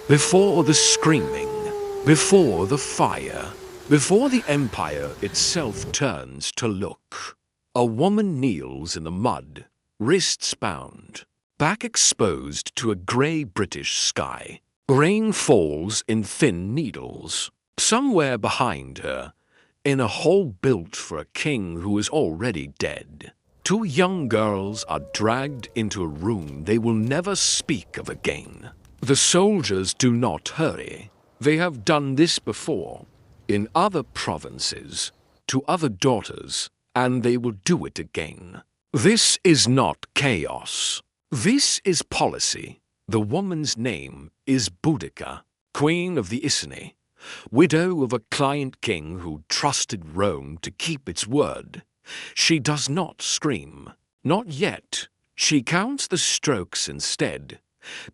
Before the screaming, before the fire, before the empire itself turns to look, a woman kneels in the mud, wrists bound, back exposed to a grey British sky. Rain falls in thin needles. Somewhere behind her, in a hole built for a king who is already dead, two young girls are dragged into a room they will never speak of again. The soldiers do not hurry. They have done this before, in other provinces, to other daughters, and they will do it again. This is not chaos. This is policy. The woman's name is Boudica, queen of the Iceni, widow of a client king who trusted Rome to keep its word. She does not scream. Not yet. She counts the strokes instead,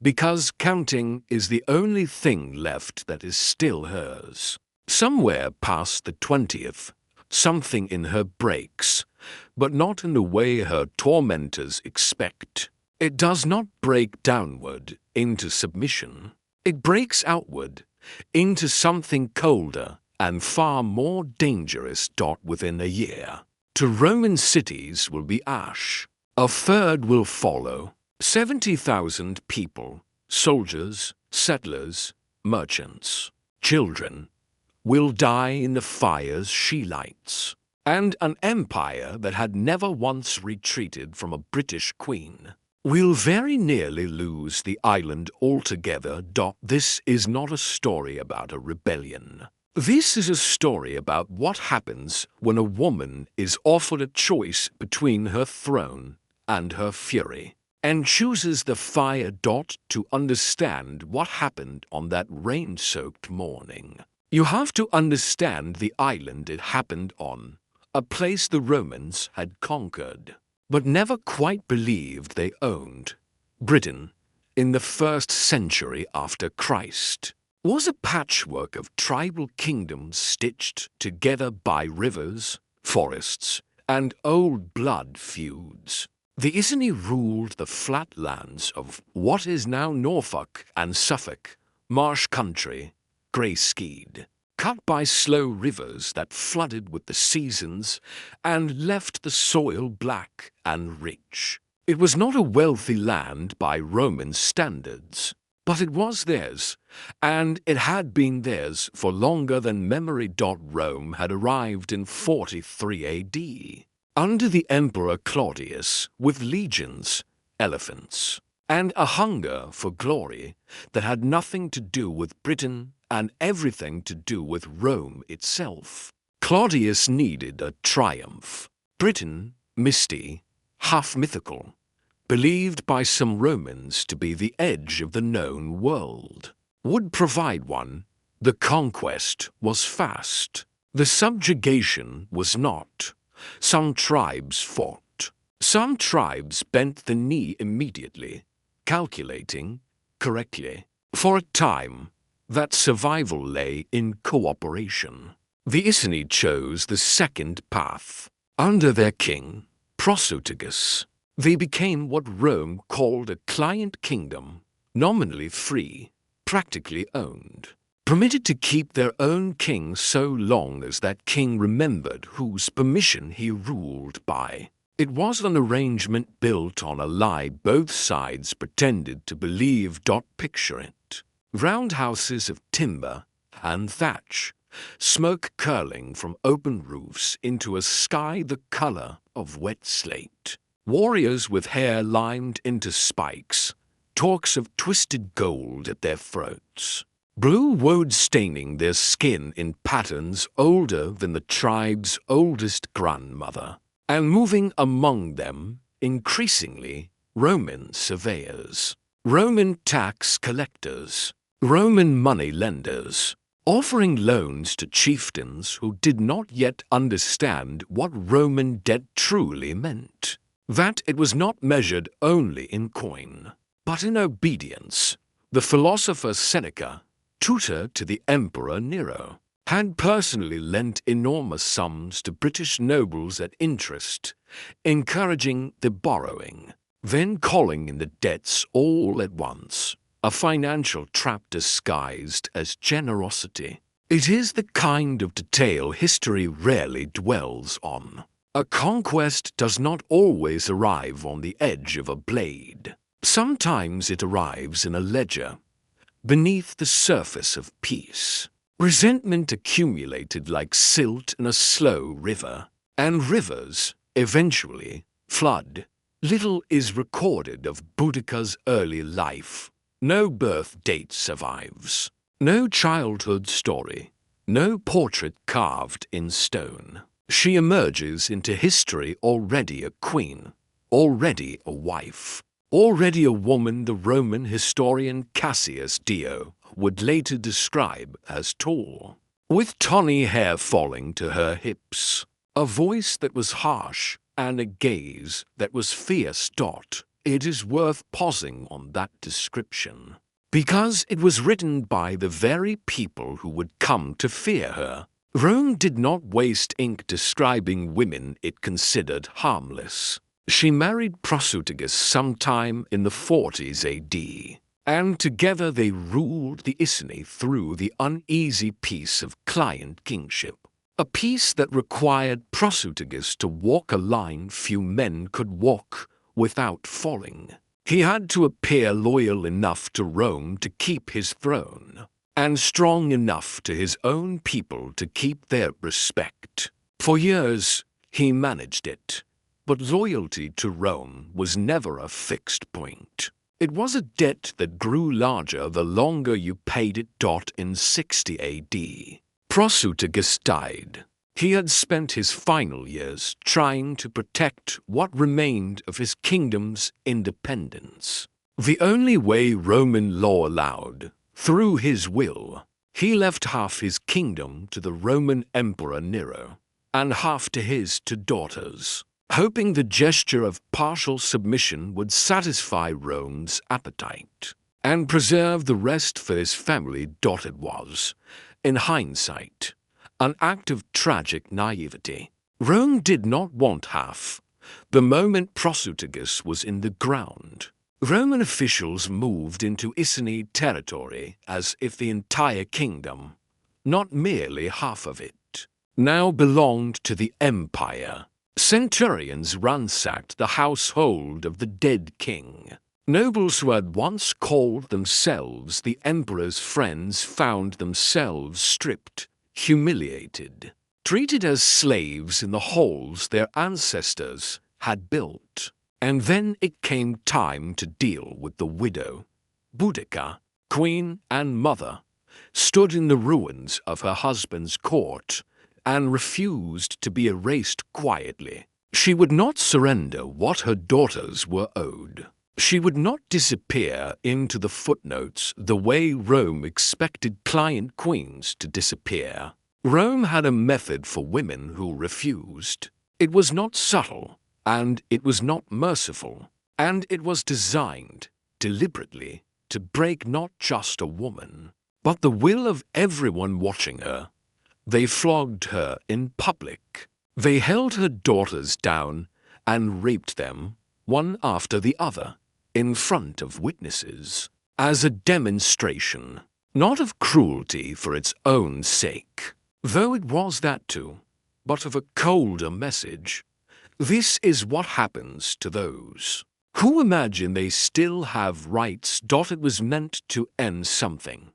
because counting is the only thing left that is still hers. Somewhere past the 20th, something in her breaks, but not in the way her tormentors expect. It does not break downward into submission. It breaks outward into something colder and far more dangerous. Within a year, to Roman cities will be ash. A third will follow. 70,000 people, soldiers, settlers, merchants, children, will die in the fires she lights. And an empire that had never once retreated from a British queen will very nearly lose the island altogether. This is not a story about a rebellion. This is a story about what happens when a woman is offered a choice between her throne and her fury, and chooses the fire. To understand what happened on that rain-soaked morning, you have to understand the island it happened on, a place the Romans had conquered, but never quite believed they owned. Britain, in the 1st century after Christ, was a patchwork of tribal kingdoms stitched together by rivers, forests, and old blood feuds. The Iceni ruled the flat lands of what is now Norfolk and Suffolk, marsh country, grey-skied, cut by slow rivers that flooded with the seasons and left the soil black and rich. It was not a wealthy land by Roman standards, but it was theirs, and it had been theirs for longer than memory. Rome had arrived in 43 AD. Under the Emperor Claudius, with legions, elephants, and a hunger for glory that had nothing to do with Britain and everything to do with Rome itself. Claudius needed a triumph. Britain, misty, half mythical, believed by some Romans to be the edge of the known world, would provide one. The conquest was fast. The subjugation was not. Some tribes fought. Some tribes bent the knee immediately, calculating correctly. For a time, that survival lay in cooperation. The Iceni chose the second path. Under their king, Prosotigus, they became what Rome called a client kingdom, nominally free, practically owned, permitted to keep their own king so long as that king remembered whose permission he ruled by. It was an arrangement built on a lie both sides pretended to believe. Picture it. Round houses of timber and thatch, smoke curling from open roofs into a sky the color of wet slate. Warriors with hair limed into spikes, talks of twisted gold at their throats. Blue woad staining their skin in patterns older than the tribe's oldest grandmother. And moving among them, increasingly, Roman surveyors, Roman tax collectors, Roman money lenders, offering loans to chieftains who did not yet understand what Roman debt truly meant. That it was not measured only in coin, but in obedience. The philosopher Seneca, tutor to the Emperor Nero, had personally lent enormous sums to British nobles at interest, encouraging the borrowing, then calling in the debts all at once. a financial trap disguised as generosity. It is the kind of detail history rarely dwells on. A conquest does not always arrive on the edge of a blade. Sometimes it arrives in a ledger, beneath the surface of peace. Resentment accumulated like silt in a slow river, and rivers, eventually, flood. Little is recorded of Boudica's early life. No birth date survives. No childhood story, no portrait carved in stone. She emerges into history already a queen, already a wife, already a woman the Roman historian Cassius Dio would later describe as tall, with tawny hair falling to her hips, a voice that was harsh and a gaze that was fierce. It is worth pausing on that description, because it was written by the very people who would come to fear her. Rome did not waste ink describing women it considered harmless. She married Prasutagus sometime in the 40s AD, and together they ruled the Iceni through the uneasy peace of client kingship, a peace that required Prasutagus to walk a line few men could walk without falling. He had to appear loyal enough to Rome to keep his throne, and strong enough to his own people to keep their respect. For years, he managed it, but loyalty to Rome was never a fixed point. It was a debt that grew larger the longer you paid it. In 60 AD, Prasutagus died. He had spent his final years trying to protect what remained of his kingdom's independence. The only way Roman law allowed, through his will, he left half his kingdom to the Roman Emperor Nero, and half to his two daughters, hoping the gesture of partial submission would satisfy Rome's appetite, and preserve the rest for his family. It was, in hindsight, an act of tragic naivety. Rome did not want half. The moment Prasutagus was in the ground, Roman officials moved into Iceni territory as if the entire kingdom, not merely half of it, now belonged to the empire. Centurions ransacked the household of the dead king. Nobles who had once called themselves the emperor's friends found themselves stripped, humiliated, treated as slaves in the halls their ancestors had built. And then it came time to deal with the widow. Boudica, queen and mother, stood in the ruins of her husband's court and refused to be erased quietly. She would not surrender what her daughters were owed. She would not disappear into the footnotes the way Rome expected client queens to disappear. Rome had a method for women who refused. It was not subtle, and it was not merciful, and it was designed, deliberately, to break not just a woman, but the will of everyone watching her. They flogged her in public. They held her daughters down and raped them, one after the other, in front of witnesses, as a demonstration, not of cruelty for its own sake, though it was that too, but of a colder message. This is what happens to those who imagine they still have rights. It was meant to end something.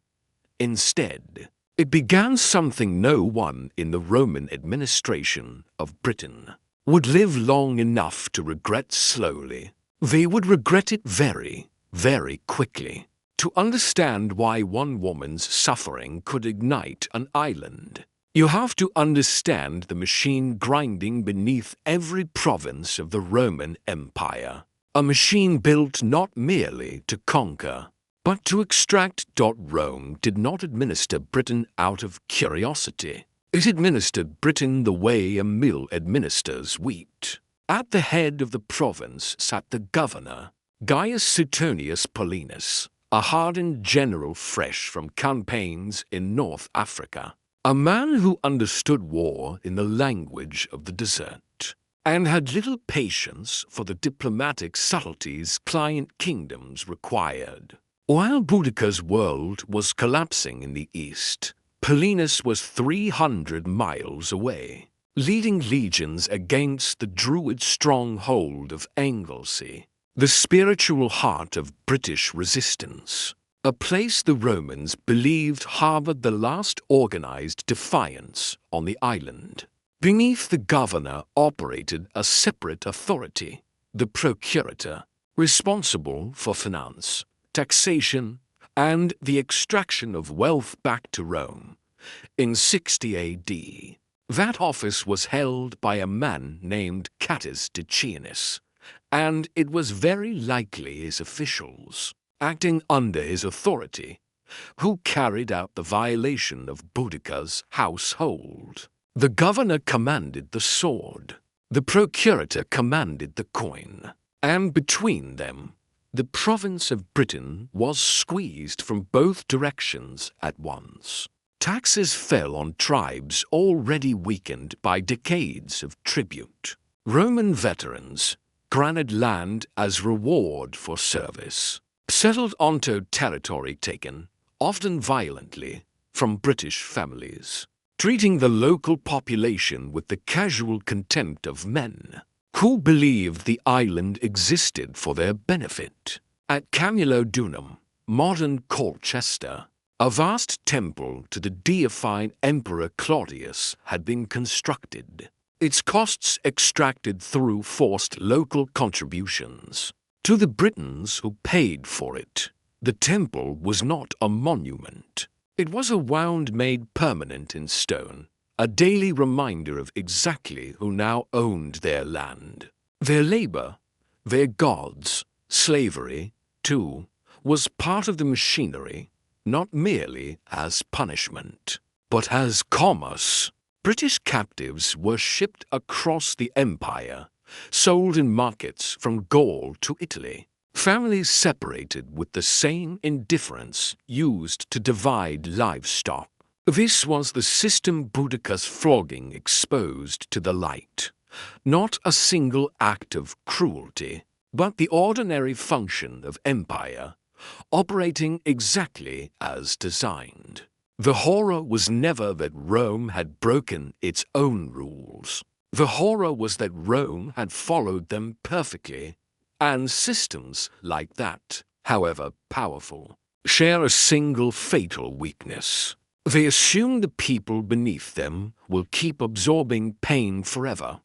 Instead, it began something no one in the Roman administration of Britain would live long enough to regret slowly. They would regret it very, very quickly. To understand why one woman's suffering could ignite an island, you have to understand the machine grinding beneath every province of the Roman Empire. A machine built not merely to conquer, but to extract. Rome did not administer Britain out of curiosity. It administered Britain the way a mill administers wheat. At the head of the province sat the governor, Gaius Suetonius Paulinus, a hardened general fresh from campaigns in North Africa, a man who understood war in the language of the desert, and had little patience for the diplomatic subtleties client kingdoms required. While Boudica's world was collapsing in the east, Paulinus was 300 miles away, leading legions against the Druid stronghold of Anglesey, the spiritual heart of British resistance, a place the Romans believed harbored the last organized defiance on the island. Beneath the governor operated a separate authority, the procurator, responsible for finance, taxation, and the extraction of wealth back to Rome. In 60 AD, that office was held by a man named Catastrophic, and it was very likely his officials, acting under his authority, who carried out the violation of Boudica's household. The governor commanded the sword, the procurator commanded the coin, and between them, the province of Britain was squeezed from both directions at once. Taxes fell on tribes already weakened by decades of tribute. Roman veterans, granted land as reward for service, settled onto territory taken, often violently, from British families, treating the local population with the casual contempt of men who believed the island existed for their benefit. At Camulodunum, modern Colchester, a vast temple to the deified Emperor Claudius had been constructed, its costs extracted through forced local contributions. To the Britons who paid for it, the temple was not a monument. It was a wound made permanent in stone, a daily reminder of exactly who now owned their land. Their labor, their gods, slavery, too, was part of the machinery, not merely as punishment, but as commerce. British captives were shipped across the empire, sold in markets from Gaul to Italy. Families separated with the same indifference used to divide livestock. This was the system Boudica's flogging exposed to the light, not a single act of cruelty, but the ordinary function of empire, operating exactly as designed. The horror was never that Rome had broken its own rules. The horror was that Rome had followed them perfectly, and systems like that, however powerful, share a single fatal weakness. They assume the people beneath them will keep absorbing pain forever.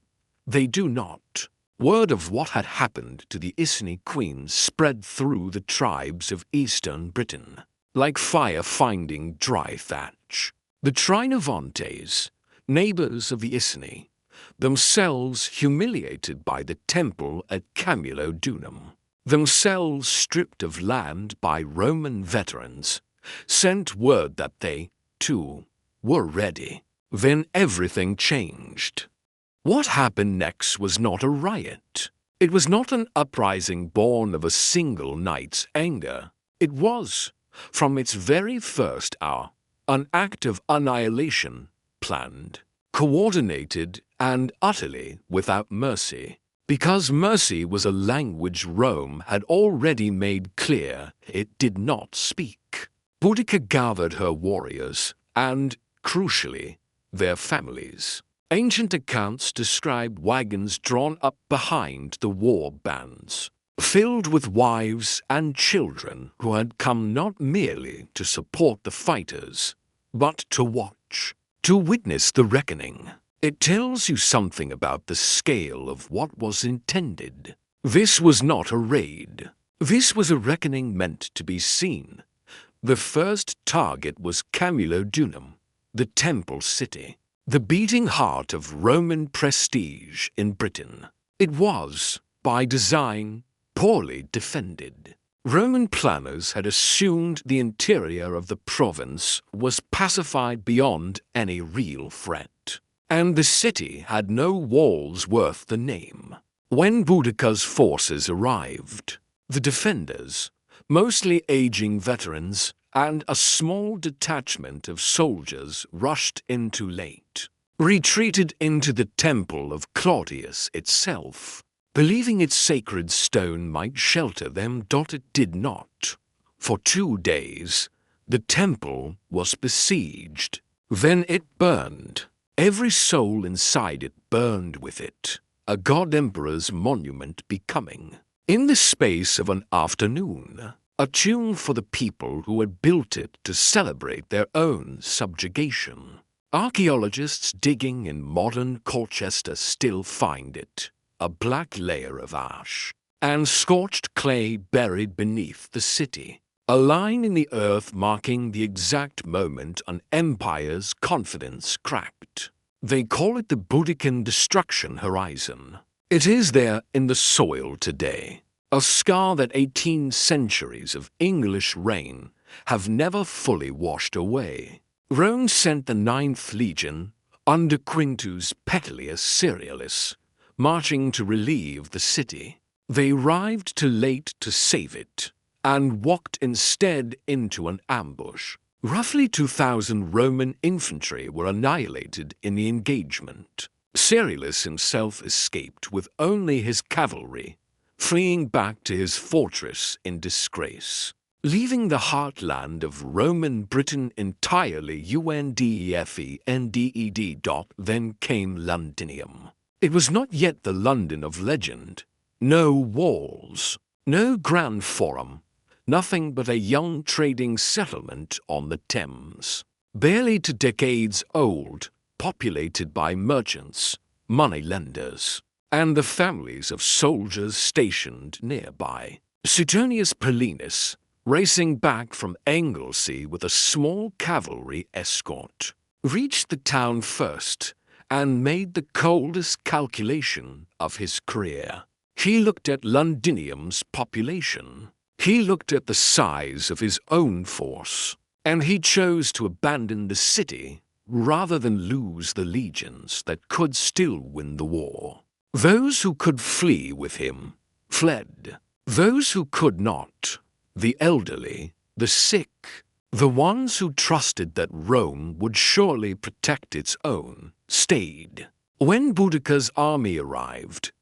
They do not. Word of what had happened to the Iceni queen spread through the tribes of eastern Britain, like fire finding dry thatch. The Trinovantes, neighbors of the Iceni, themselves humiliated by the temple at Camulodunum, themselves stripped of land by Roman veterans, sent word that they, too, were ready. Then everything changed. What happened next was not a riot. It was not an uprising born of a single night's anger. It was, from its very first hour, an act of annihilation, planned, coordinated, and utterly without mercy. Because mercy was a language Rome had already made clear it did not speak. Boudica gathered her warriors and, crucially, their families. Ancient accounts describe wagons drawn up behind the war bands, filled with wives and children who had come not merely to support the fighters, but to watch, to witness the reckoning. It tells you something about the scale of what was intended. This was not a raid. This was a reckoning meant to be seen. The first target was Camulodunum, the temple city, the beating heart of Roman prestige in Britain. It was, by design, poorly defended. Roman planners had assumed the interior of the province was pacified beyond any real threat, and the city had no walls worth the name. When Boudica's forces arrived, the defenders, mostly aging veterans, and a small detachment of soldiers rushed in too late, retreated into the Temple of Claudius itself, believing its sacred stone might shelter them. It did not, For 2 days, the temple was besieged. Then it burned. Every soul inside it burned with it, a god-emperor's monument becoming. In the space of an afternoon, a tune for the people who had built it to celebrate their own subjugation. Archaeologists digging in modern Colchester still find it, a black layer of ash and scorched clay buried beneath the city, a line in the earth marking the exact moment an empire's confidence cracked. They call it the Boudican destruction horizon. It is there in the soil today, a scar that 18 centuries of English reign have never fully washed away. Rome sent the 9th Legion under Quintus Petilius Cerialis, marching to relieve the city. They arrived too late to save it, and walked instead into an ambush. Roughly 2,000 Roman infantry were annihilated in the engagement. Cerialis himself escaped with only his cavalry, fleeing back to his fortress in disgrace. Leaving the heartland of Roman Britain entirely UNDEFENDED. Then came Londinium. It was not yet the London of legend. No walls, no grand forum, nothing but a young trading settlement on the Thames. Barely 2 decades old, populated by merchants, moneylenders, and the families of soldiers stationed nearby. Suetonius Paulinus, racing back from Anglesey with a small cavalry escort, reached the town first and made the coldest calculation of his career. He looked at Londinium's population. He looked at the size of his own force, and he chose to abandon the city rather than lose the legions that could still win the war. Those who could flee with him fled. Those who could not, the elderly, the sick, the ones who trusted that Rome would surely protect its own, stayed. When Boudica's army arrived,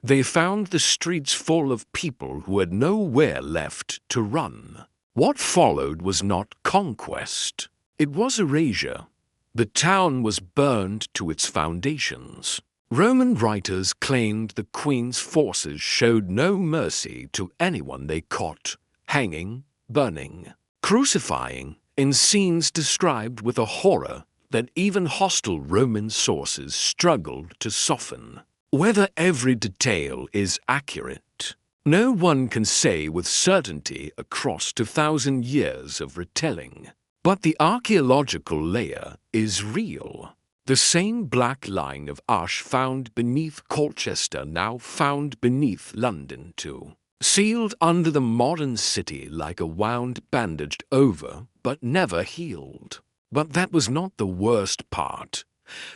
they found the streets full of people who had nowhere left to run. What followed was not conquest. It was erasure. The town was burned to its foundations. Roman writers claimed the queen's forces showed no mercy to anyone they caught, hanging, burning, crucifying, in scenes described with a horror that even hostile Roman sources struggled to soften. Whether every detail is accurate, no one can say with certainty across 2,000 years of retelling. But the archaeological layer is real. The same black line of ash found beneath Colchester now found beneath London too. Sealed under the modern city like a wound bandaged over, but never healed. But that was not the worst part,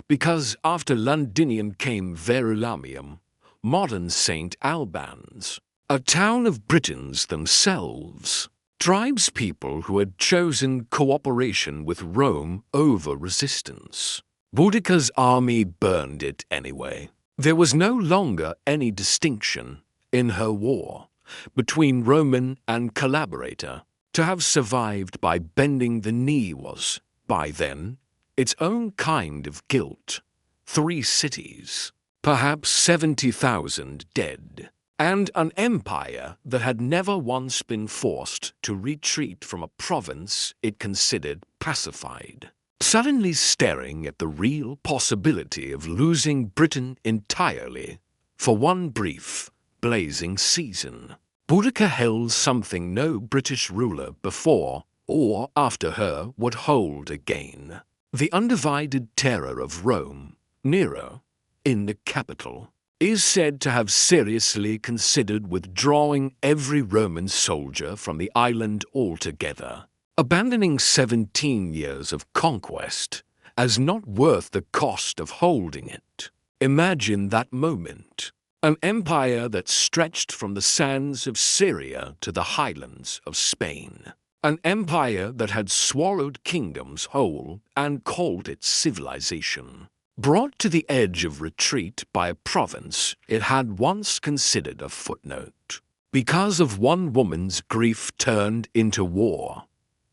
because after Londinium came Verulamium, modern St. Albans, a town of Britons themselves, tribespeople who had chosen cooperation with Rome over resistance. Boudica's army burned it anyway. There was no longer any distinction, in her war, between Roman and collaborator. To have survived by bending the knee was, by then, its own kind of guilt. 3 cities, perhaps 70,000 dead, and an empire that had never once been forced to retreat from a province it considered pacified. Suddenly staring at the real possibility of losing Britain entirely for one brief, blazing season. Boudica held something no British ruler before or after her would hold again. The undivided terror of Rome, Nero, in the capital, is said to have seriously considered withdrawing every Roman soldier from the island altogether, abandoning 17 years of conquest as not worth the cost of holding it. Imagine that moment. An empire that stretched from the sands of Syria to the highlands of Spain. An empire that had swallowed kingdoms whole and called it civilization. Brought to the edge of retreat by a province it had once considered a footnote. because of one woman's grief turned into war.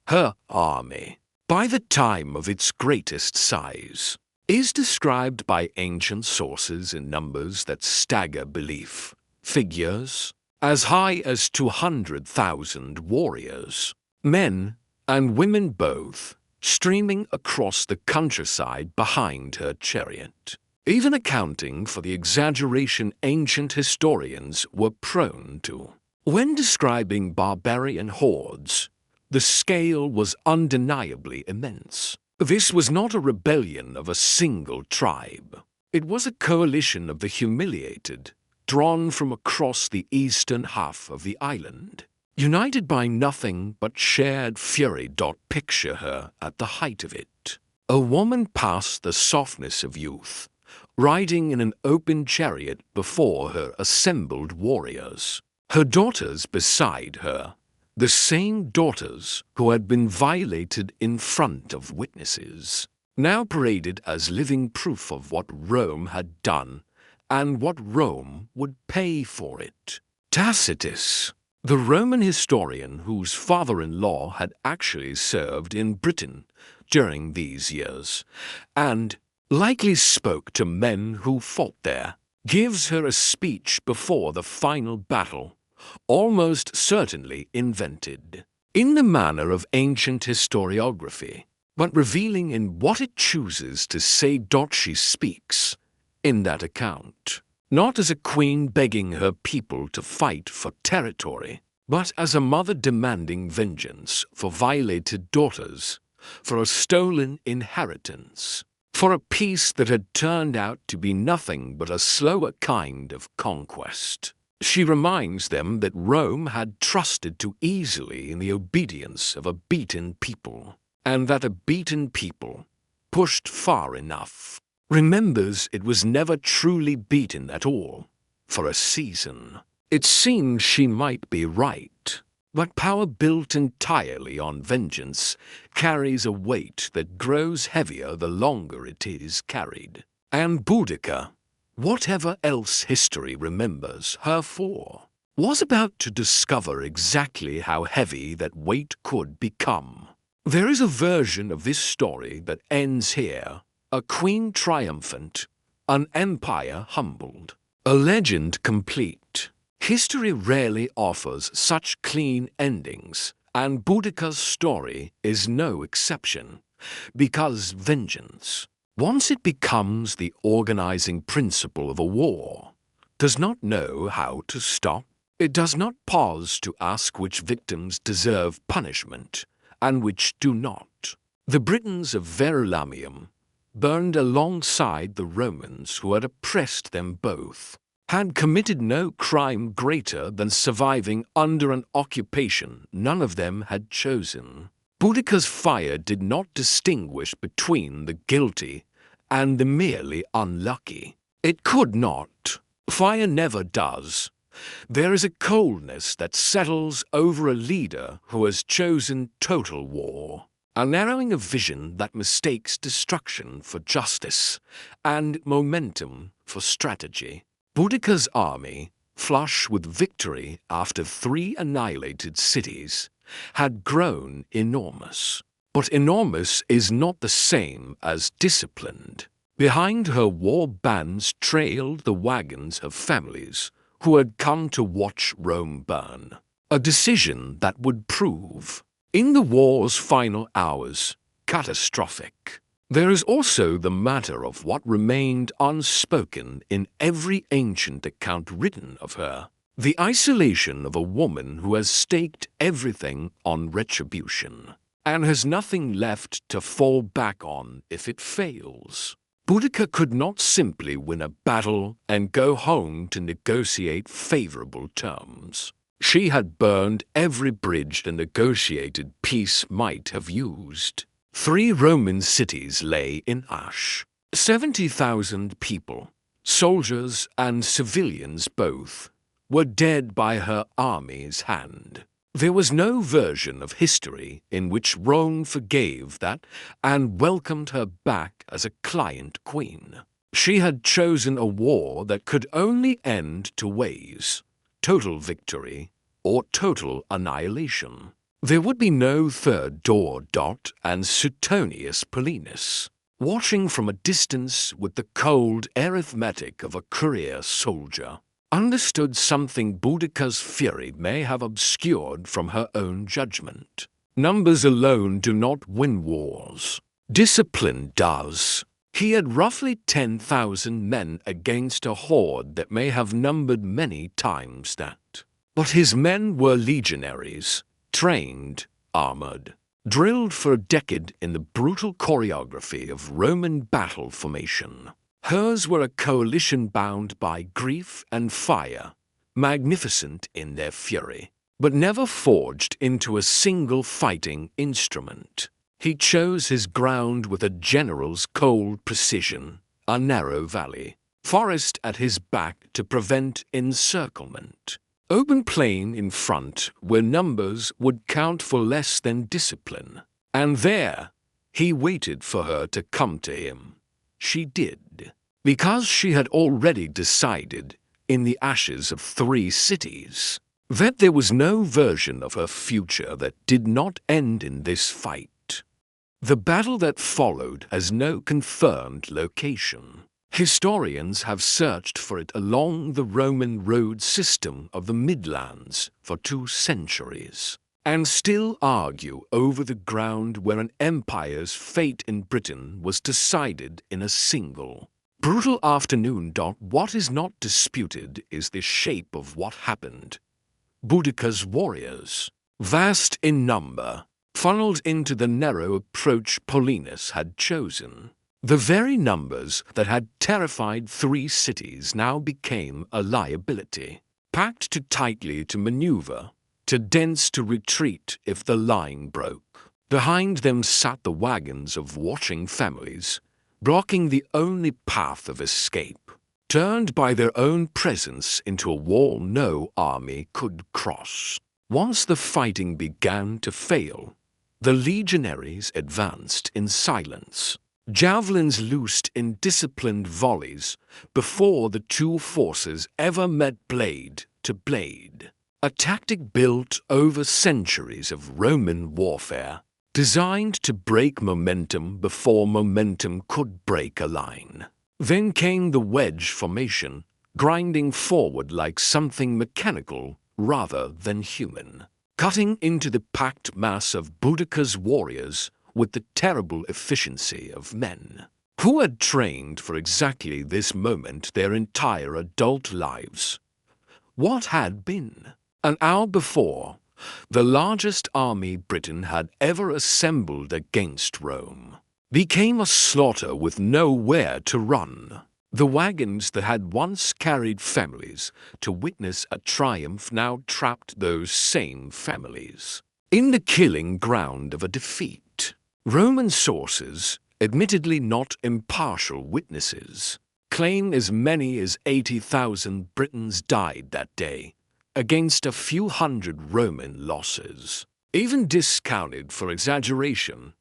Her army, by the time of its greatest size, is described by ancient sources in numbers that stagger belief. Figures as high as 200,000 warriors, men and women both, streaming across the countryside behind her chariot, even accounting for the exaggeration ancient historians were prone to. When describing barbarian hordes, the scale was undeniably immense. This was not a rebellion of a single tribe. It was a coalition of the humiliated, drawn from across the eastern half of the island, united by nothing but shared fury. Picture her at the height of it, a woman past the softness of youth, riding in an open chariot before her assembled warriors, her daughters beside her, the same daughters who had been violated in front of witnesses, now paraded as living proof of what Rome had done and what Rome would pay for it. Tacitus, the Roman historian whose father-in-law had actually served in Britain during these years, and likely spoke to men who fought there, gives her a speech before the final battle, almost certainly invented, in the manner of ancient historiography, but revealing in what it chooses to say. She speaks, in that account, not as a queen begging her people to fight for territory, but as a mother demanding vengeance for violated daughters, for a stolen inheritance, for a peace that had turned out to be nothing but a slower kind of conquest. She reminds them that Rome had trusted too easily in the obedience of a beaten people, and that a beaten people, pushed far enough, remembers it was never truly beaten at all, for a season. It seems she might be right, but power built entirely on vengeance carries a weight that grows heavier the longer it is carried. And Boudica, whatever else history remembers her for, was about to discover exactly how heavy that weight could become. There is a version of this story that ends here, a queen triumphant, an empire humbled, a legend complete. History rarely offers such clean endings, and Boudica's story is no exception, because vengeance, once it becomes the organizing principle of a war, does not know how to stop. It does not pause to ask which victims deserve punishment and which do not. The Britons of Verulamium, burned alongside the Romans who had oppressed them both, had committed no crime greater than surviving under an occupation none of them had chosen. Boudica's fire did not distinguish between the guilty and the merely unlucky. It could not. Fire never does. There is a coldness that settles over a leader who has chosen total war, a narrowing of vision that mistakes destruction for justice and momentum for strategy. Boudica's army, flush with victory after 3 annihilated cities, had grown enormous. But enormous is not the same as disciplined. Behind her war bands trailed the wagons of families who had come to watch Rome burn, a decision that would prove, in the war's final hours, catastrophic. There is also the matter of what remained unspoken in every ancient account written of her, the isolation of a woman who has staked everything on retribution, and has nothing left to fall back on if it fails. Boudica could not simply win a battle and go home to negotiate favorable terms. She had burned every bridge a negotiated peace might have used. 3 Roman cities lay in ash. 70,000 people, soldiers and civilians both, were dead by her army's hand. There was no version of history in which Rome forgave that and welcomed her back as a client queen. She had chosen a war that could only end 2 ways, total victory or total annihilation. There would be no third door. And Suetonius Paulinus, watching from a distance with the cold arithmetic of a career soldier, understood something Boudica's fury may have obscured from her own judgment. Numbers alone do not win wars. Discipline does. He had roughly 10,000 men against a horde that may have numbered many times that. But his men were legionaries, trained, armored, drilled for a decade in the brutal choreography of Roman battle formation. Hers were a coalition bound by grief and fire, magnificent in their fury, but never forged into a single fighting instrument. He chose his ground with a general's cold precision, a narrow valley, forest at his back to prevent encirclement, open plain in front where numbers would count for less than discipline. And there he waited for her to come to him. She did, because she had already decided, in the ashes of 3 cities, that there was no version of her future that did not end in this fight. The battle that followed has no confirmed location. Historians have searched for it along the Roman road system of the Midlands for 2 centuries, and still argue over the ground where an empire's fate in Britain was decided in a single brutal afternoon. What is not disputed is the shape of what happened. Boudica's warriors, vast in number, funneled into the narrow approach Paulinus had chosen. The very numbers that had terrified 3 cities now became a liability, packed too tightly to maneuver, too dense to retreat if the line broke. Behind them sat the wagons of watching families, blocking the only path of escape, turned by their own presence into a wall no army could cross. Once the fighting began to fail, the legionaries advanced in silence, javelins loosed in disciplined volleys before the 2 forces ever met blade to blade. A tactic built over centuries of Roman warfare, designed to break momentum before momentum could break a line. Then came the wedge formation, grinding forward like something mechanical rather than human, cutting into the packed mass of Boudica's warriors with the terrible efficiency of men who had trained for exactly this moment their entire adult lives. What had been, an hour before, the largest army Britain had ever assembled against Rome, became a slaughter with nowhere to run. The wagons that had once carried families to witness a triumph now trapped those same families in the killing ground of a defeat. Roman sources, admittedly not impartial witnesses, claim as many as 80,000 Britons died that day, against a few hundred Roman losses. Even discounted for exaggeration,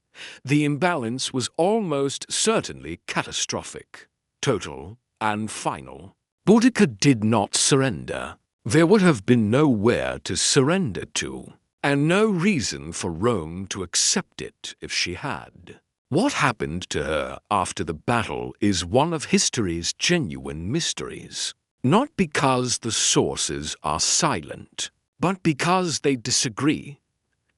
the imbalance was almost certainly catastrophic, total and final. Boudica did not surrender. There would have been nowhere to surrender to, and no reason for Rome to accept it if she had. What happened to her after the battle is one of history's genuine mysteries. Not because the sources are silent, but because they disagree.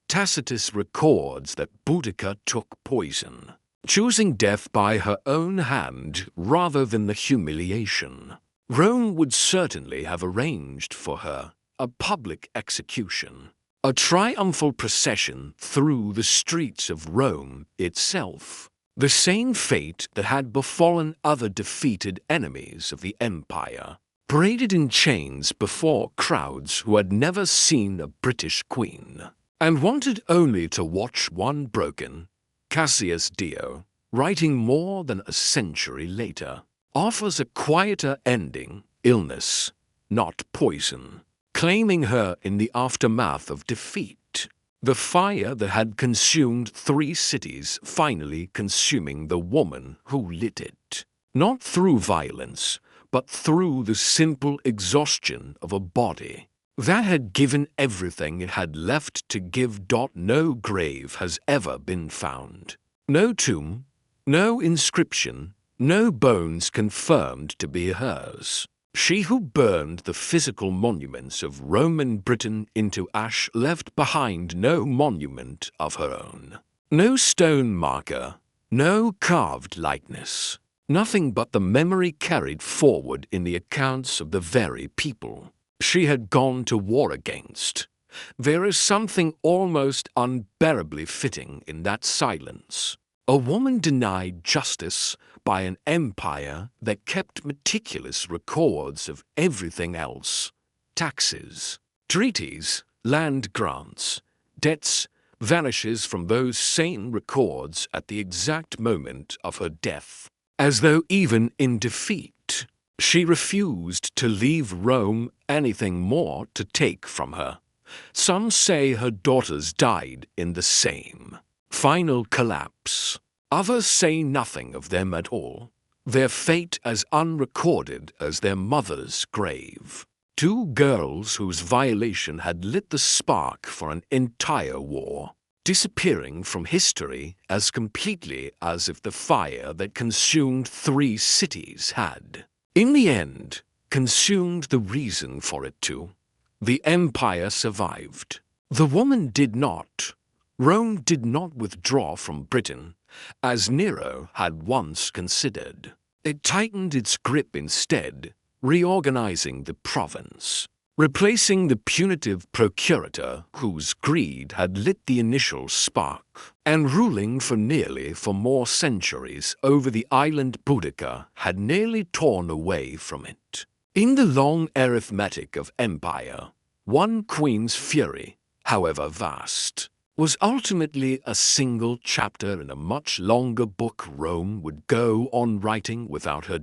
Tacitus records that Boudica took poison, choosing death by her own hand rather than the humiliation. Rome would certainly have arranged for her a public execution, a triumphal procession through the streets of Rome itself. The same fate that had befallen other defeated enemies of the empire, paraded in chains before crowds who had never seen a British queen, and wanted only to watch one broken. Cassius Dio, writing more than a century later, offers a quieter ending, illness, not poison, claiming her in the aftermath of defeat. The fire that had consumed 3 cities finally consuming the woman who lit it, not through violence, but through the simple exhaustion of a body. that had given everything it had left to give. No grave has ever been found. No tomb, no inscription, no bones confirmed to be hers. She who burned the physical monuments of Roman Britain into ash left behind no monument of her own. No stone marker, no carved likeness, nothing but the memory carried forward in the accounts of the very people she had gone to war against. There is something almost unbearably fitting in that silence. A woman denied justice by an empire that kept meticulous records of everything else: taxes, treaties, land grants, debts, vanishes from those same records at the exact moment of her death, as though even in defeat she refused to leave Rome anything more to take from her. Some say her daughters died in the same final collapse. Others say nothing of them at all, their fate as unrecorded as their mother's grave. Two girls whose violation had lit the spark for an entire war, disappearing from history as completely as if the fire that consumed 3 cities had, in the end, consumed the reason for it to. The empire survived. The woman did not. Rome did not withdraw from Britain, as Nero had once considered. It tightened its grip instead, reorganizing the province, replacing the punitive procurator whose greed had lit the initial spark, and ruling for more centuries over the island Boudica had nearly torn away from it. In the long arithmetic of empire, one queen's fury, however vast, was ultimately a single chapter in a much longer book Rome would go on writing without her.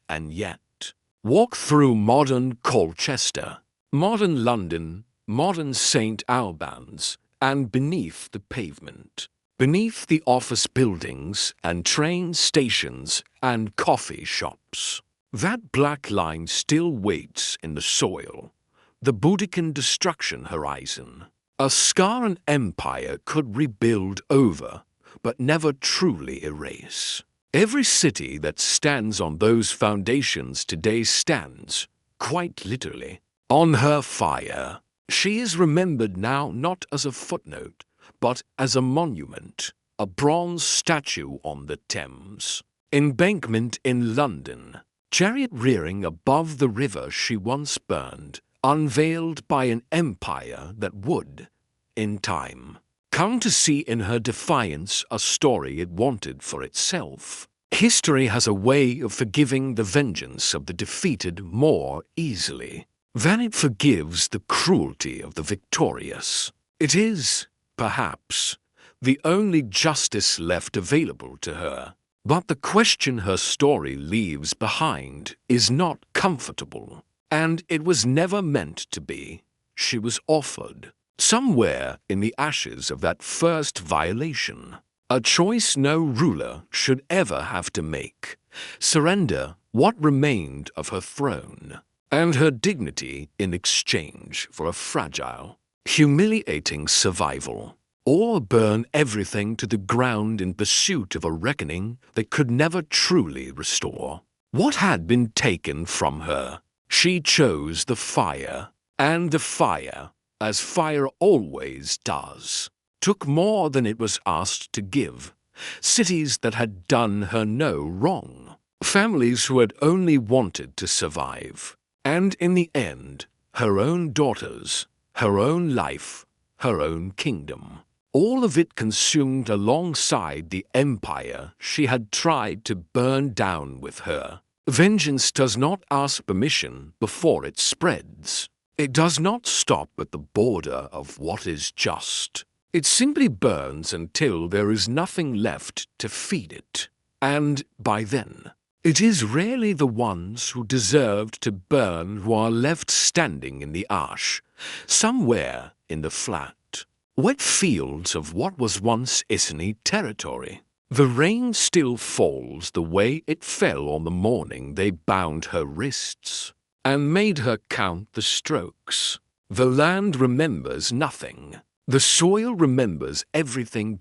And yet, walk through modern Colchester, modern London, modern St. Albans, and beneath the pavement, beneath the office buildings and train stations and coffee shops, that black line still waits in the soil, the Boudican destruction horizon. A scar an empire could rebuild over, but never truly erase. Every city that stands on those foundations today stands, quite literally, on her fire. She is remembered now not as a footnote, but as a monument, a bronze statue on the Thames embankment in London, chariot rearing above the river she once burned, unveiled by an empire that would, in time, come to see in her defiance a story it wanted for itself. History has a way of forgiving the vengeance of the defeated more easily than it forgives the cruelty of the victorious. It is, perhaps, the only justice left available to her. But the question her story leaves behind is not comfortable. And it was never meant to be. She was offered, somewhere in the ashes of that first violation, a choice no ruler should ever have to make: surrender what remained of her throne and her dignity in exchange for a fragile, humiliating survival, or burn everything to the ground in pursuit of a reckoning that could never truly restore what had been taken from her. She chose the fire, and the fire, as fire always does, took more than it was asked to give. Cities that had done her no wrong, families who had only wanted to survive, and in the end, her own daughters, her own life, her own kingdom. All of it consumed alongside the empire she had tried to burn down with her. Vengeance does not ask permission before it spreads. It does not stop at the border of what is just. It simply burns until there is nothing left to feed it. And by then, it is rarely the ones who deserved to burn who are left standing in the ash, somewhere in the flat, wet fields of what was once Iceni territory. The rain still falls the way it fell on the morning they bound her wrists and made her count the strokes. The land remembers nothing. The soil remembers everything.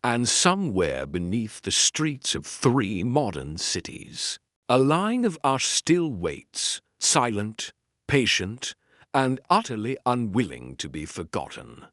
And somewhere beneath the streets of 3 modern cities, a line of us still waits, silent, patient, and utterly unwilling to be forgotten.